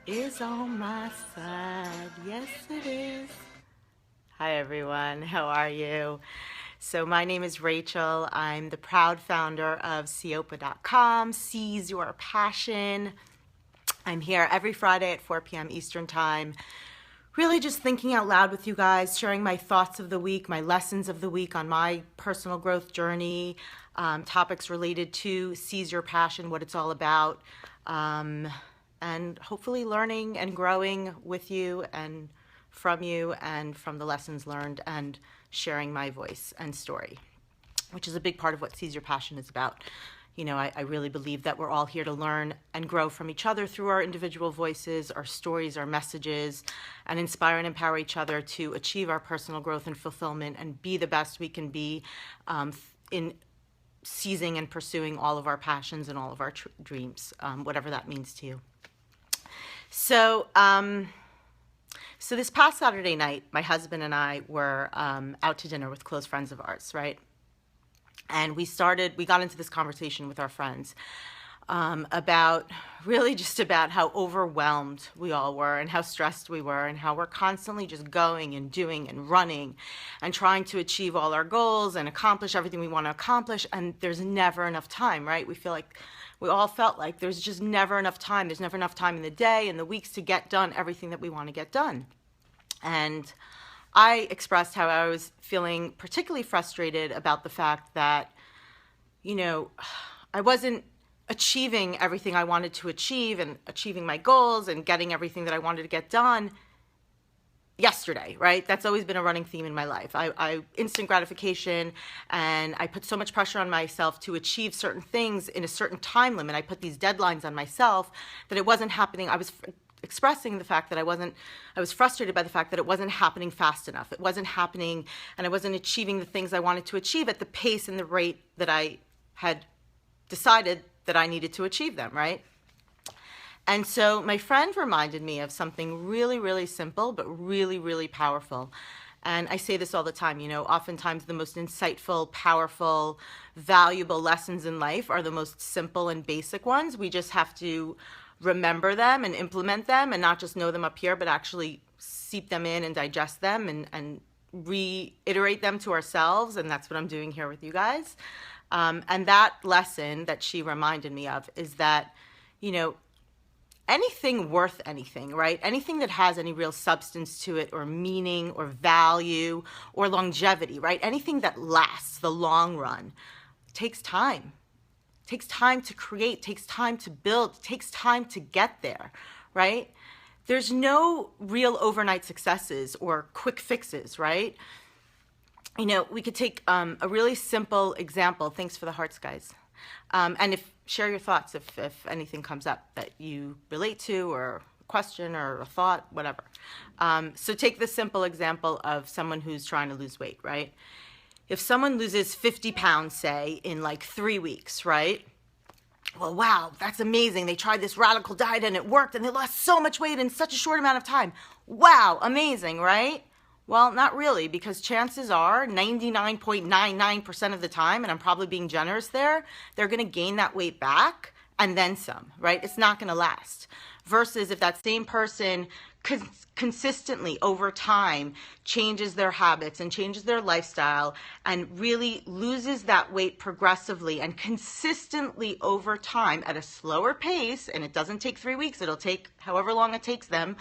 is on my side. Yes, it is. Hi, everyone. How are you? So, my name is Rachel. I'm the proud founder of Siopa.com, Seize Your Passion. I'm here every Friday at 4 p.m. Eastern Time, really just thinking out loud with you guys, sharing my thoughts of the week, my lessons of the week on my personal growth journey, topics related to Seize Your Passion, what it's all about, and hopefully learning and growing with you and from the lessons learned and sharing my voice and story, which is a big part of what Seize Your Passion is about. You know, I really believe that we're all here to learn and grow from each other through our individual voices, our stories, our messages, and inspire and empower each other to achieve our personal growth and fulfillment and be the best we can be in seizing and pursuing all of our passions and all of our dreams, whatever that means to you. So this past Saturday night, my husband and I were out to dinner with close friends of ours, right? And we got into this conversation with our friends about how overwhelmed we all were and how stressed we were and how we're constantly just going and doing and running and trying to achieve all our goals and accomplish everything we want to accomplish. And there's never enough time, right? We all felt like there's just never enough time. There's never enough time in the day and the weeks to get done everything that we want to get done. And I expressed how I was feeling particularly frustrated about the fact that, I wasn't achieving everything I wanted to achieve and achieving my goals and getting everything that I wanted to get done yesterday, right? That's always been a running theme in my life. I instant gratification, and I put so much pressure on myself to achieve certain things in a certain time limit. I put these deadlines on myself that it wasn't happening. I was expressing the fact that I was frustrated by the fact that it wasn't happening fast enough. It wasn't happening, and I wasn't achieving the things I wanted to achieve at the pace and the rate that I had decided that I needed to achieve them, right? And so my friend reminded me of something really, really simple, but really, really powerful. And I say this all the time, oftentimes the most insightful, powerful, valuable lessons in life are the most simple and basic ones. We just have to remember them and implement them and not just know them up here, but actually seep them in and digest them and reiterate them to ourselves. And that's what I'm doing here with you guys. And that lesson that she reminded me of is that, anything worth anything, right? Anything that has any real substance to it or meaning or value or longevity, right? Anything that lasts the long run takes time. Takes time to create, takes time to build, takes time to get there, right? There's no real overnight successes or quick fixes, right? We could take a really simple example. Thanks for the hearts, guys. And share your thoughts if anything comes up that you relate to or a question or a thought, whatever. So take the simple example of someone who's trying to lose weight, right? If someone loses 50 pounds, say, in like 3 weeks, right? Well, wow, that's amazing. They tried this radical diet and it worked and they lost so much weight in such a short amount of time. Wow, amazing, right? Well, not really, because chances are 99.99% of the time, and I'm probably being generous there, they're going to gain that weight back and then some, right? It's not going to last. Versus if that same person consistently over time changes their habits and changes their lifestyle and really loses that weight progressively and consistently over time at a slower pace, and it doesn't take 3 weeks, it'll take however long it takes them,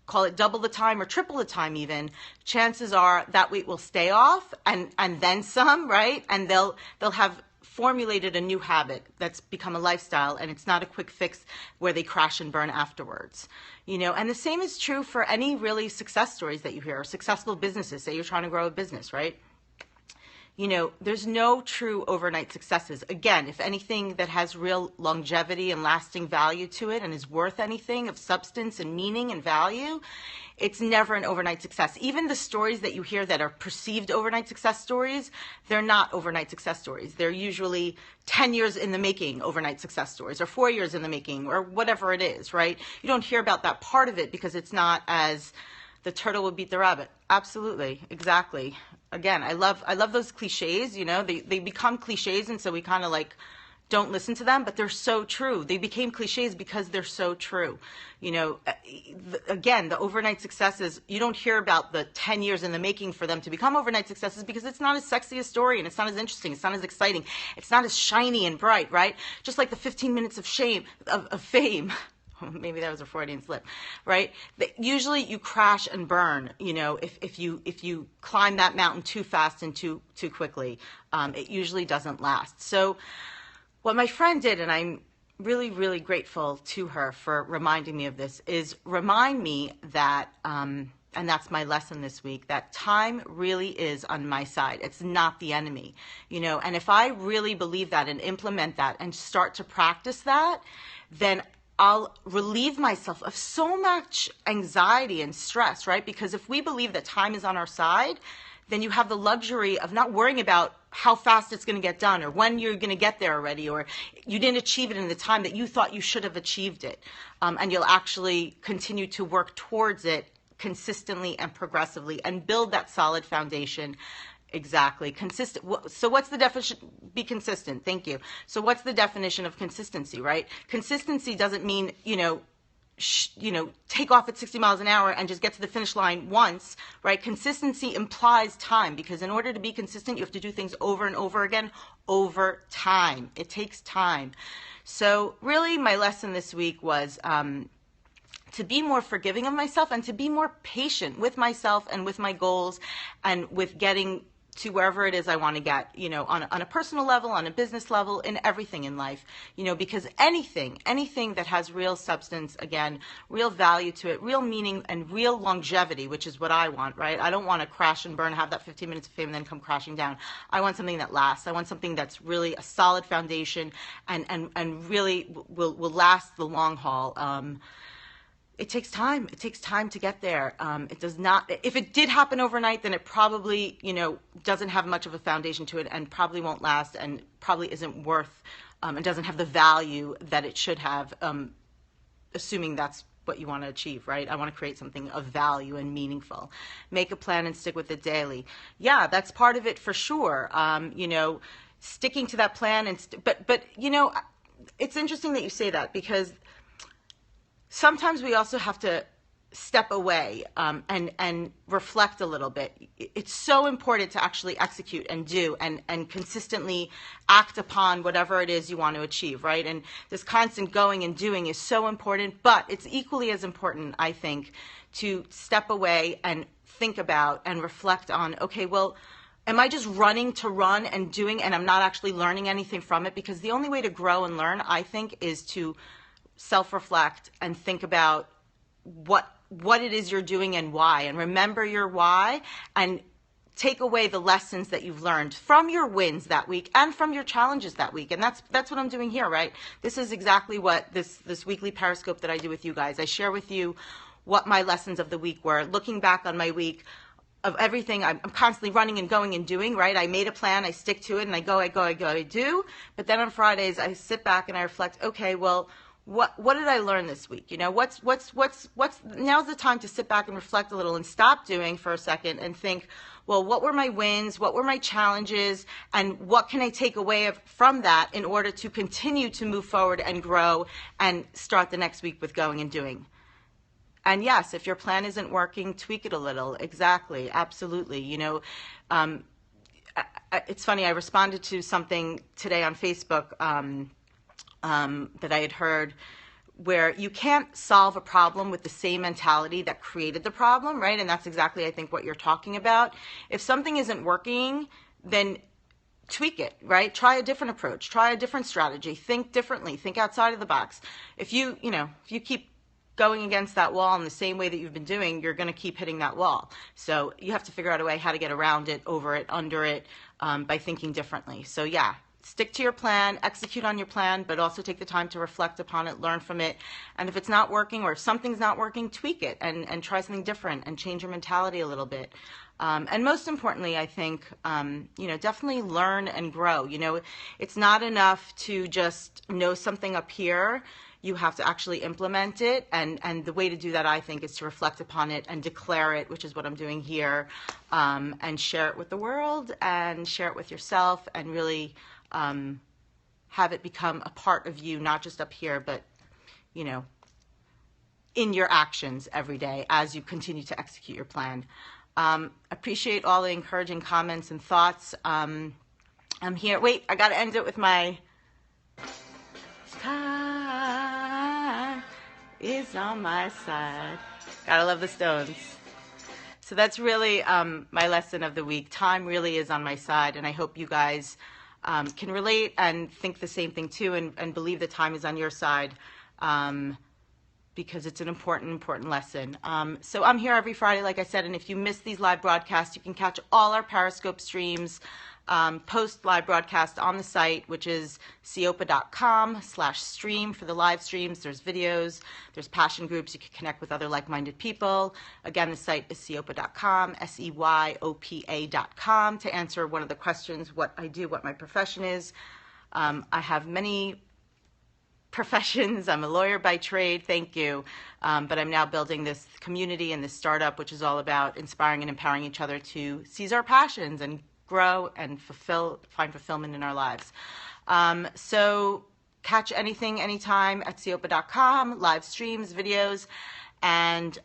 call it double the time or triple the time even, chances are that weight will stay off and then some, right? And they'll have formulated a new habit that's become a lifestyle, and it's not a quick fix where they crash and burn afterwards. And the same is true for any really success stories that you hear, or successful businesses. Say you're trying to grow a business, right? There's no true overnight successes. Again, if anything that has real longevity and lasting value to it and is worth anything of substance and meaning and value, it's never an overnight success. Even the stories that you hear that are perceived overnight success stories, they're not overnight success stories. They're usually 10 years in the making overnight success stories, or 4 years in the making, or whatever it is, right? You don't hear about that part of it because it's not as the turtle will beat the rabbit. Absolutely, exactly. Again, I love those cliches, they become cliches, and so we kind of like don't listen to them, but they're so true. They became cliches because they're so true. You know, again, the overnight successes, you don't hear about the 10 years in the making for them to become overnight successes because it's not as sexy a story, and it's not as interesting, it's not as exciting, it's not as shiny and bright, right? Just like the 15 minutes of fame. Maybe that was a Freudian slip, right? Usually you crash and burn, you know, if you climb that mountain too fast and too quickly. It usually doesn't last. So what my friend did, and I'm really, really grateful to her for reminding me of this, is remind me that, and that's my lesson this week, that time really is on my side. It's not the enemy, you know, and if I really believe that and implement that and start to practice that, then I'll relieve myself of so much anxiety and stress, right? Because if we believe that time is on our side, then you have the luxury of not worrying about how fast it's going to get done or when you're going to get there already, or you didn't achieve it in the time that you thought you should have achieved it. And you'll actually continue to work towards it consistently and progressively and build that solid foundation. Exactly. Consistent. So what's the definition? Be consistent. Thank you. So what's the definition of consistency, right? Consistency doesn't mean, take off at 60 miles an hour and just get to the finish line once, right? Consistency implies time, because in order to be consistent, you have to do things over and over again over time. It takes time. So really my lesson this week was to be more forgiving of myself and to be more patient with myself and with my goals and with getting to wherever it is I want to get, on a personal level, on a business level, in everything in life, because anything that has real substance, again, real value to it, real meaning and real longevity, which is what I want, right? I don't want to crash and burn, have that 15 minutes of fame and then come crashing down. I want something that lasts. I want something that's really a solid foundation and really will last the long haul. It takes time. It takes time to get there. It does not, if it did happen overnight, then it probably, doesn't have much of a foundation to it and probably won't last and probably isn't worth, and doesn't have the value that it should have, assuming that's what you want to achieve, right? I want to create something of value and meaningful. Make a plan and stick with it daily. Yeah, that's part of it for sure. Sticking to that plan but it's interesting that you say that, because sometimes we also have to step away and reflect a little bit. It's so important to actually execute and do and consistently act upon whatever it is you want to achieve, right? And this constant going and doing is so important, but it's equally as important, I think, to step away and think about and reflect on, okay, well, am I just running to run and doing and I'm not actually learning anything from it? Because the only way to grow and learn, I think, is to self-reflect and think about what it is you're doing and why, and remember your why, and take away the lessons that you've learned from your wins that week and from your challenges that week. And that's what I'm doing here, right? This is exactly what this weekly Periscope that I do with you guys. I share with you what my lessons of the week were, looking back on my week of everything. I'm constantly running and going and doing, right? I made a plan, I stick to it, and I do. But then on Fridays, I sit back and I reflect, okay, well, what did I learn this week? What's now's the time to sit back and reflect a little and stop doing for a second and think, well, what were my wins? What were my challenges? And what can I take away from that in order to continue to move forward and grow and start the next week with going and doing? And yes, if your plan isn't working, tweak it a little. Exactly. Absolutely. It's funny. I responded to something today on Facebook, that I had heard, where you can't solve a problem with the same mentality that created the problem, right? And that's exactly, I think, what you're talking about. If something isn't working, then tweak it, right? Try a different approach, try a different strategy, think differently, think outside of the box. If you keep going against that wall in the same way that you've been doing, you're going to keep hitting that wall. So you have to figure out a way how to get around it, over it, under it, by thinking differently. So yeah. Stick to your plan, execute on your plan, but also take the time to reflect upon it, learn from it. And if it's not working or if something's not working, tweak it and try something different and change your mentality a little bit. And most importantly, I think, definitely learn and grow. It's not enough to just know something up here. You have to actually implement it. And the way to do that, I think, is to reflect upon it and declare it, which is what I'm doing here, and share it with the world and share it with yourself and really have it become a part of you, not just up here, but, you know, in your actions every day as you continue to execute your plan. Appreciate all the encouraging comments and thoughts. I'm here. Wait, I got to end it with my time is on my side. Gotta love the Stones. So that's really my lesson of the week. Time really is on my side, and I hope you guys can relate and think the same thing too, and believe that time is on your side, because it's an important lesson. So I'm here every Friday, like I said, and if you miss these live broadcasts, you can catch all our Periscope streams, post live broadcast on the site, which is seyopa.com/stream for the live streams. There's videos, there's passion groups. You can connect with other like-minded people. Again, the site is seyopa.com, SEYOPA.com, to answer one of the questions, what I do, what my profession is. I have many professions. I'm a lawyer by trade, thank you. But I'm now building this community and this startup, which is all about inspiring and empowering each other to seize our passions and grow and find fulfillment in our lives. So catch anything, anytime at seyopa.com, live streams, videos, and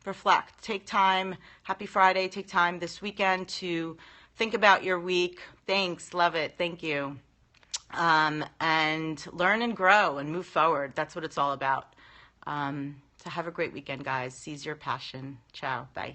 reflect. Take time. Happy Friday. Take time this weekend to think about your week. Thanks. Love it. Thank you. And learn and grow and move forward. That's what it's all about. So have a great weekend, guys. Seize your passion. Ciao. Bye.